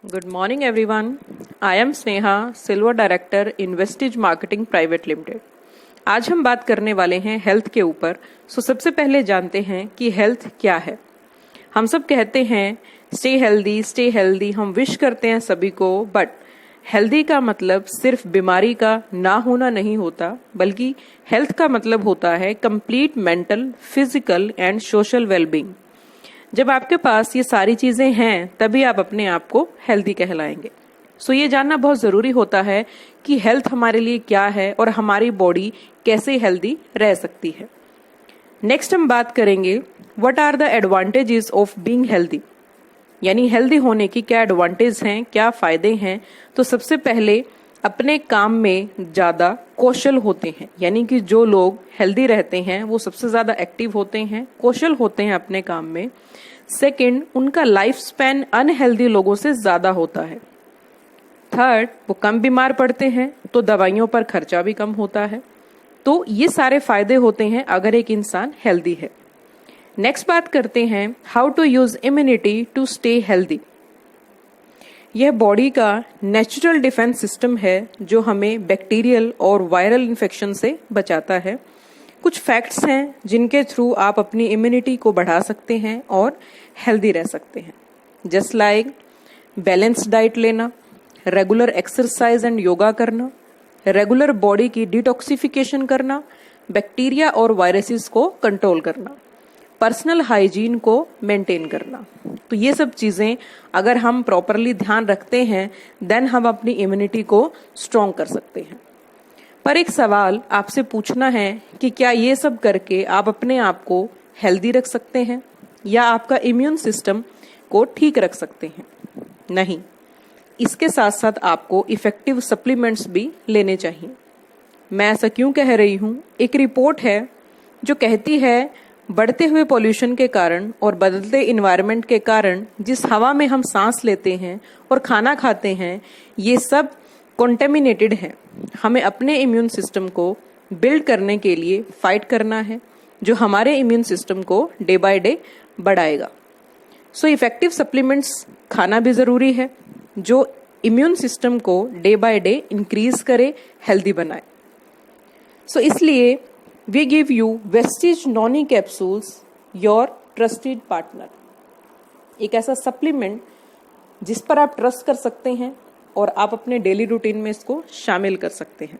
Good morning, everyone. I am Sneha, Silver Director, Investige Marketing Private Limited. आज हम बात करने वाले हैं हेल्थ के ऊपर। सबसे पहले जानते हैं कि हेल्थ क्या है। हम सब कहते हैं स्टे हेल्दी, हम विश करते हैं सभी को, बट हेल्दी का मतलब सिर्फ बीमारी का ना होना नहीं होता, बल्कि हेल्थ का मतलब होता है complete mental, physical and social wellbeing. जब आपके पास ये सारी चीजें हैं तभी आप अपने आप को हेल्दी कहलाएंगे। ये जानना बहुत जरूरी होता है कि हेल्थ हमारे लिए क्या है और हमारी बॉडी कैसे हेल्दी रह सकती है। नेक्स्ट हम बात करेंगे what are the advantages of being healthy, यानी हेल्दी होने की क्या एडवांटेज हैं, क्या फायदे हैं। तो सबसे पहले अपने काम में ज्यादा कौशल होते हैं, यानी कि जो लोग हेल्दी रहते हैं वो सबसे ज्यादा एक्टिव होते हैं, कौशल होते हैं अपने काम में। सेकंड, उनका लाइफ स्पैन अनहेल्दी लोगों से ज्यादा होता है। थर्ड, वो कम बीमार पड़ते हैं तो दवाइयों पर खर्चा भी कम होता है। तो ये सारे फायदे होते हैं अगर एक इंसान हेल्दी है। नेक्स्ट बात करते हैं how to use immunity to stay healthy. यह बॉडी का नेचुरल डिफेंस सिस्टम है जो हमें बैक्टीरियल और वायरल इन्फेक्शन से बचाता है। कुछ फैक्ट्स हैं जिनके थ्रू आप अपनी इम्यूनिटी को बढ़ा सकते हैं और हेल्दी रह सकते हैं। जस्ट लाइक बैलेंस्ड डाइट लेना, रेगुलर एक्सरसाइज एंड योगा करना, रेगुलर बॉडी की डिटॉक्सिफिकेशन करना, बैक्टीरिया और वायरसेस को कंट्रोल करना, पर्सनल हाइजीन को मेंटेन करना। तो ये सब चीजें अगर हम प्रॉपरली ध्यान रखते हैं देन हम अपनी इम्यूनिटी को स्ट्रॉन्ग कर सकते हैं। पर एक सवाल आपसे पूछना है कि क्या ये सब करके आप अपने आप को हेल्दी रख सकते हैं या आपका इम्यून सिस्टम को ठीक रख सकते हैं? नहीं, इसके साथ साथ आपको इफेक्टिव सप्लीमेंट्स भी लेने चाहिए। मैं ऐसा क्यों कह रही हूं? एक रिपोर्ट है जो कहती है बढ़ते हुए पॉल्यूशन के कारण और बदलते इन्वायरमेंट के कारण जिस हवा में हम सांस लेते हैं और खाना खाते हैं, ये सब कॉन्टेमिनेटेड है। हमें अपने इम्यून सिस्टम को बिल्ड करने के लिए फाइट करना है, जो हमारे इम्यून सिस्टम को डे बाय डे बढ़ाएगा। इफेक्टिव सप्लीमेंट्स खाना भी जरूरी है जो इम्यून सिस्टम को डे बाय डे इंक्रीज करे, हेल्दी बनाए। इसलिए we give you Vestige Noni Capsules, your trusted partner। एक ऐसा सप्लीमेंट जिस पर आप ट्रस्ट कर सकते हैं और आप अपने डेली रूटीन में इसको शामिल कर सकते हैं।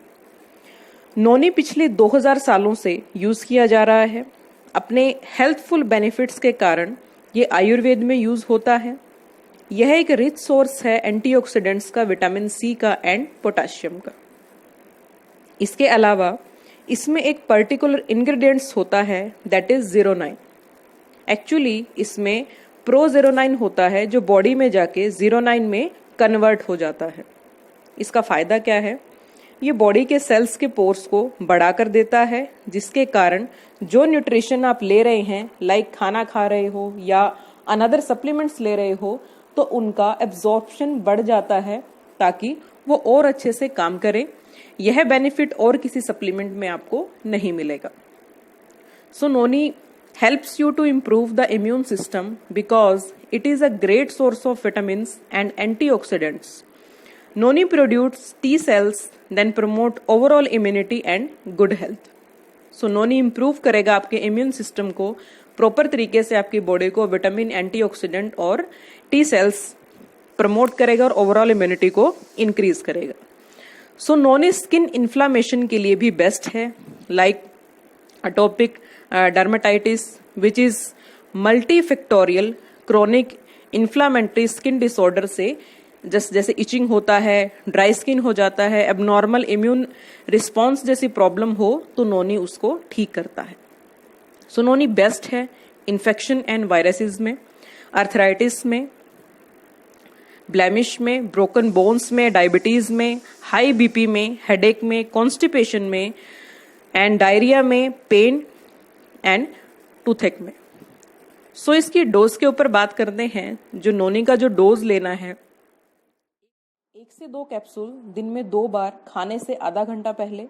नोनी पिछले 2000 सालों से यूज किया जा रहा है। अपने हेल्थफुल बेनिफिट्स के कारण ये आयुर्वेद में यूज होता है। यह एक रिच सोर्स है एंटीऑक्सीडेंट्स का, विटामिन सी का एंड पोटेशियम का। इसके अलावा इसमें एक पर्टिकुलर इंग्रेडिएंट्स होता है दैट इज ज़ीरोनाइन। एक्चुअली इसमें प्रोज़ेरोनाइन होता है जो बॉडी में जाके ज़ीरोनाइन में कन्वर्ट हो जाता है। इसका फायदा क्या है? ये बॉडी के सेल्स के पोर्स को बढ़ा कर देता है, जिसके कारण जो न्यूट्रिशन आप ले रहे हैं, लाइक खाना खा रहे हो या अनदर सप्लीमेंट्स ले रहे हो, तो उनका एब्जॉर्प्शन बढ़ जाता है ताकि वो और अच्छे से काम करे। यह बेनिफिट और किसी सप्लीमेंट में आपको नहीं मिलेगा। Noni helps you to improve the immune system because it is a great source of vitamins and antioxidants. Noni produce T cells then promote overall immunity and good health. Noni improve करेगा आपके immune system को, proper तरीके से आपकी body को vitamin, antioxidant और T cells promote करेगा और ओवरऑल इम्यूनिटी को इंक्रीज करेगा। नोनी स्किन इन्फ्लामेशन के लिए भी बेस्ट है, like atopic dermatitis which is multifactorial chronic inflammatory skin disorder से जैसे इचिंग होता है, ड्राई स्किन हो जाता है, एबनॉर्मल इम्यून रिस्पॉन्स जैसी प्रॉब्लम हो तो नोनी उसको ठीक करता है। नोनी बेस्ट है इन्फेक्शन एंड वायरसेस में, आर्थराइटिस में, ब्लैमिश में, ब्रोकन बोन्स में, डायबिटीज में, हाई बीपी में, हेडेक में, कॉन्स्टिपेशन में एंड डायरिया में, पेन एंड टूथेक में। इसकी डोज के ऊपर बात करते हैं। जो नोनी का जो डोज लेना है, 1 से 2 कैप्सूल दिन में 2 बार खाने से आधा घंटा पहले।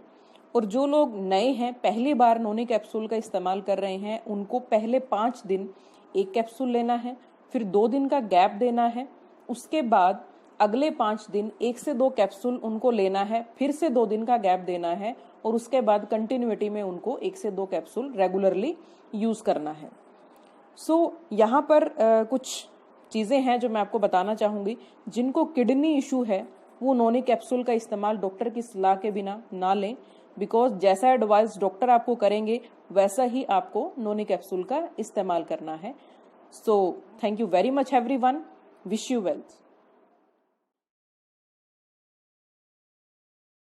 और जो लोग नए हैं, पहली बार नोनी कैप्सूल का इस्तेमाल कर रहे हैं, उनको पहले 5 दिन 1 कैप्सूल लेना है, फिर 2 दिन का गैप देना है, उसके बाद अगले 5 दिन 1 से 2 कैप्सूल उनको लेना है, फिर से 2 दिन का गैप देना है और उसके बाद कंटिन्यूटी में उनको 1 से 2 कैप्सूल रेगुलरली यूज करना है। यहाँ पर कुछ चीजें हैं जो मैं आपको बताना चाहूंगी। जिनको किडनी इशू है वो नोनी कैप्सूल का इस्तेमाल डॉक्टर की सलाह के बिना ना लें, बिकॉज जैसा एडवाइस डॉक्टर आपको करेंगे वैसा ही आपको नोनी कैप्सूल का इस्तेमाल करना है। So thank you very much everyone, wish you wealth.